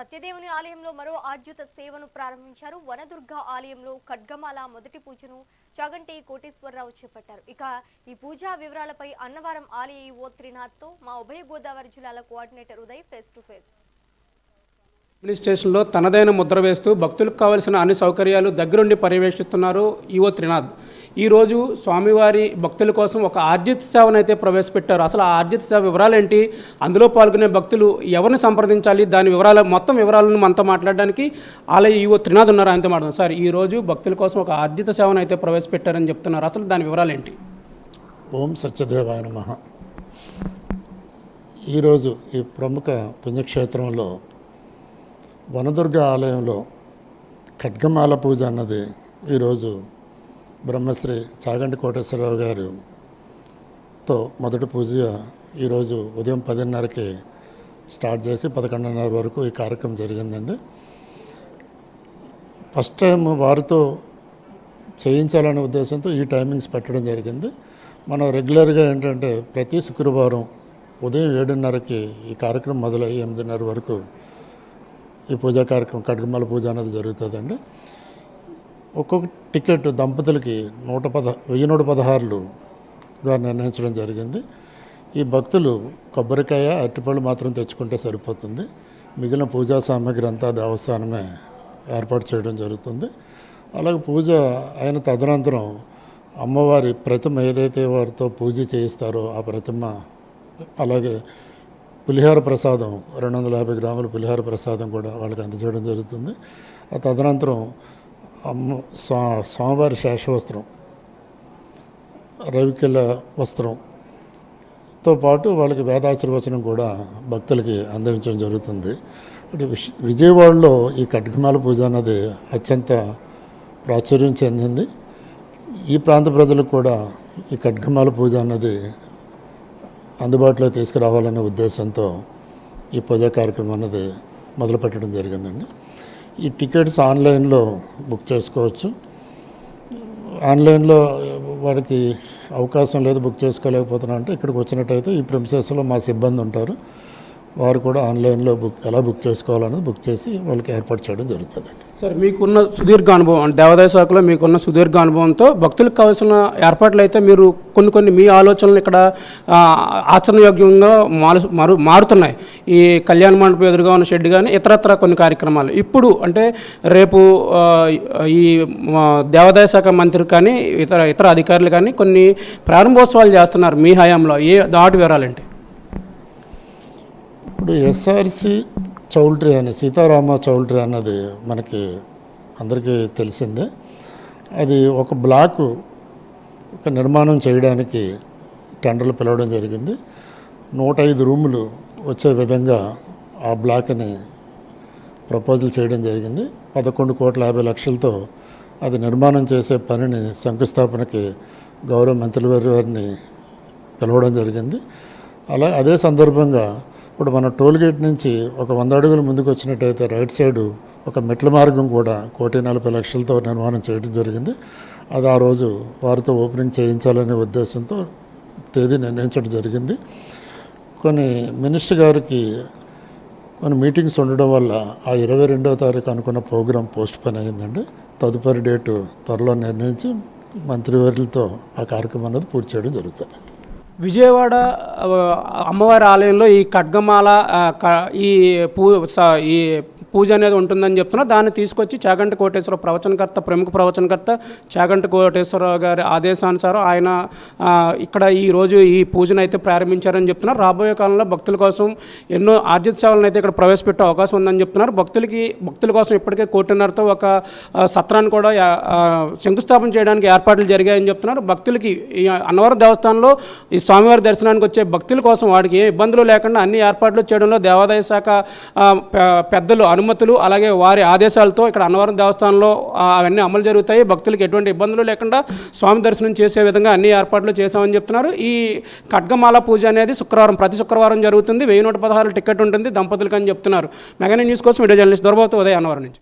సత్యదేవుని ఆలయంలో మరో ఆర్జిత సేవను ప్రారంభించారు. వనదుర్గ ఆలయంలో ఖడ్గమాల మొదటి పూజను చాగంటి కోటేశ్వరరావు చేపట్టారు. ఇక ఈ పూజా వివరాలపై అన్నవరం ఆలయ ఈవో త్రినాథ్తో మా ఉభయ గోదావరి జిల్లాల coordinator Uday face to face. అడ్మినిస్ట్రేషన్లో తనదైన ముద్ర వేస్తూ భక్తులకు కావలసిన అన్ని సౌకర్యాలు దగ్గరుండి పర్యవేక్షిస్తున్నారు ఈవో త్రినాథ్. ఈరోజు స్వామివారి భక్తుల కోసం ఒక ఆర్జిత సేవను అయితే ప్రవేశపెట్టారు. అసలు ఆ ఆర్జిత సేవ వివరాలు ఏంటి, అందులో పాల్గొనే భక్తులు ఎవరిని సంప్రదించాలి, దాని మొత్తం వివరాలను మనతో మాట్లాడడానికి ఆలయ ఈవో త్రినాథ్ ఉన్నారు. ఆయనతో మాట్లాడుతున్నారు. సార్, ఈరోజు భక్తుల కోసం ఒక ఆర్జిత సేవను అయితే ప్రవేశపెట్టారని చెప్తున్నారు. అసలు దాని వివరాలు ఏంటి? ఓం సత్యదేవాయ నమః. ఈరోజు ఈ ప్రముఖ పుణ్యక్షేత్రంలో వనదుర్గ ఆలయంలో ఖడ్గమాల పూజ అన్నది ఈరోజు బ్రహ్మశ్రీ చాగంటి కోటేశ్వరరావు గారితో మొదటి పూజ ఈరోజు ఉదయం 10:30కి స్టార్ట్ చేసి 11:30 వరకు ఈ కార్యక్రమం జరిగిందండి. ఫస్ట్ టైం వారితో చేయించాలనే ఉద్దేశంతో ఈ టైమింగ్స్ పెట్టడం జరిగింది. మనం రెగ్యులర్గా ఏంటంటే ప్రతి శుక్రవారం ఉదయం 7:30కి ఈ కార్యక్రమం మొదలై 8:30 వరకు ఈ పూజా కార్యక్రమం ఖడ్గమాల పూజ అనేది జరుగుతుందండి. ఒక్కొక్క టికెట్ దంపతులకి 1116లుగా నిర్ణయించడం జరిగింది. ఈ భక్తులు కొబ్బరికాయ, అరటిపళ్ళు మాత్రం తెచ్చుకుంటే సరిపోతుంది. మిగిలిన పూజా సామాగ్రి అంతా దేవస్థానమే ఏర్పాటు చేయడం జరుగుతుంది. అలాగే పూజ అయిన తదనంతరం అమ్మవారి ప్రతిమ ఏదైతే వారితో పూజ చేయిస్తారో ఆ ప్రతిమ, అలాగే పులిహార ప్రసాదం 250 గ్రాముల పులిహార ప్రసాదం కూడా వాళ్ళకి అందజేయడం జరుగుతుంది. ఆ తదనంతరం స్వామివారి శేషవస్త్రం, రవికెల వస్త్రంతో పాటు వాళ్ళకి వేదాశీర్వచనం కూడా భక్తులకి అందించడం జరుగుతుంది. విజయవాడలో ఈ ఖడ్గమాల పూజ అన్నది అత్యంత ప్రాచుర్యం చెందింది. ఈ ప్రాంత ప్రజలకు కూడా ఈ ఖడ్గమాల పూజ అన్నది అందుబాటులో తీసుకురావాలనే ఉద్దేశంతో ఈ పూజా కార్యక్రమం అన్నది మొదలుపెట్టడం జరిగిందండి. ఈ టికెట్స్ ఆన్లైన్లో బుక్ చేసుకోవచ్చు. ఆన్లైన్లో వారికి అవకాశం లేదు, బుక్ చేసుకోలేకపోతున్నా అంటే ఇక్కడికి వచ్చినట్టయితే ఈ ప్రిమిసెస్లో మా సిబ్బంది ఉంటారు. వారు కూడా ఆన్లైన్లో ఎలా బుక్ చేసుకోవాలనేది బుక్ చేసి వాళ్ళకి ఏర్పాటు చేయడం జరుగుతుందండి. సార్, మీకున్న సుదీర్ఘ అనుభవం, దేవాదాయ శాఖలో మీకున్న సుదీర్ఘ అనుభవంతో భక్తులకు కావాల్సిన ఏర్పాట్లు అయితే మీరు కొన్ని మీ ఆలోచనలు ఇక్కడ ఆచరణయోగ్యంగా మారుతున్నాయి. ఈ కళ్యాణ మండపం ఎదురుగా ఉన్న షెడ్ కానీ ఇతరత్ర కొన్ని కార్యక్రమాలు ఇప్పుడు అంటే రేపు ఈ దేవాదాయ శాఖ మంత్రి కానీ ఇతర అధికారులు కానీ కొన్ని ప్రారంభోత్సవాలు చేస్తున్నారు మీ హయాంలో. దాటి వివరాలంటే ఇప్పుడు ఎస్ఆర్సి చౌల్ట్రీ అని సీతారామ చౌల్ట్రీ అన్నది మనకి అందరికీ తెలిసిందే. అది ఒక బ్లాకు నిర్మాణం చేయడానికి టెండర్లు పిలవడం జరిగింది. 105 రూములు వచ్చే విధంగా ఆ బ్లాక్ని ప్రపోజల్ చేయడం జరిగింది. 11,50,00,000తో అది నిర్మాణం చేసే పనిని శంకుస్థాపనకి గౌరవ మంత్రివర్య వారిని పిలవడం జరిగింది. అదే సందర్భంగా ఇప్పుడు మన టోల్గేట్ నుంచి ఒక 100 అడుగులు ముందుకు వచ్చినట్టయితే రైట్ సైడు ఒక మెట్ల మార్గం కూడా 1,40,00,000తో నిర్మాణం చేయడం జరిగింది. అది ఆ రోజు వారితో ఓపెనింగ్ చేయించాలనే ఉద్దేశంతో తేదీ నిర్ణయించడం జరిగింది. కొన్ని మినిస్టర్ గారికి కొన్ని మీటింగ్స్ ఉండడం వల్ల ఆ 22వ తారీఖు అనుకున్న ప్రోగ్రాం పోస్ట్ పోన్ అయ్యిందండి. తదుపరి డేటు త్వరలో నిర్ణయించి మంత్రివర్యులతో ఆ కార్యక్రమం అనేది పూర్తి చేయడం జరుగుతుంది. విజయవాడ అమ్మవారి ఆలయంలో ఈ ఖడ్గమాల ఈ పూజ అనేది ఉంటుందని చెప్తున్నారు. దాన్ని తీసుకొచ్చి చాగంటి కోటేశ్వరరావు ప్రముఖ ప్రవచనకర్త చాగంటి కోటేశ్వరరావు గారి ఆదేశానుసారం ఆయన ఇక్కడ ఈరోజు ఈ పూజను అయితే ప్రారంభించారని చెప్తున్నారు. రాబోయే కాలంలో భక్తుల కోసం ఎన్నో ఆర్జిత సేవలను అయితే ఇక్కడ ప్రవేశపెట్టే అవకాశం ఉందని చెప్తున్నారు. భక్తుల కోసం ఇప్పటికే 1,50,00,000తో ఒక సత్రాన్ని కూడా శంకుస్థాపన చేయడానికి ఏర్పాట్లు జరిగాయని చెప్తున్నారు. భక్తులకి ఈ అన్నవరం దేవస్థానంలో ఈ స్వామివారి దర్శనానికి వచ్చే భక్తుల కోసం వాడికి ఏ ఇబ్బందులు లేకుండా అన్ని ఏర్పాట్లు చేయడంలో దేవాదాయ శాఖ పెద్దలు అనుమతులు అలాగే వారి ఆదేశాలతో ఇక్కడ అన్నవరం దేవస్థానంలో అవన్నీ అమలు జరుగుతాయి. భక్తులకు ఎటువంటి ఇబ్బందులు లేకుండా స్వామి దర్శనం చేసే విధంగా అన్ని ఏర్పాట్లు చేశామని చెప్తున్నారు. ఈ ఖడ్గమాల పూజ అనేది ప్రతి శుక్రవారం జరుగుతుంది. 1116 టికెట్ ఉంటుంది దంపతులకు అని చెప్తున్నారు. మెగా న్యూస్ కోసం వీడియో జర్నలిస్ట్ దొరబాబుతో ఉదయ్ అన్నవరం నుంచి.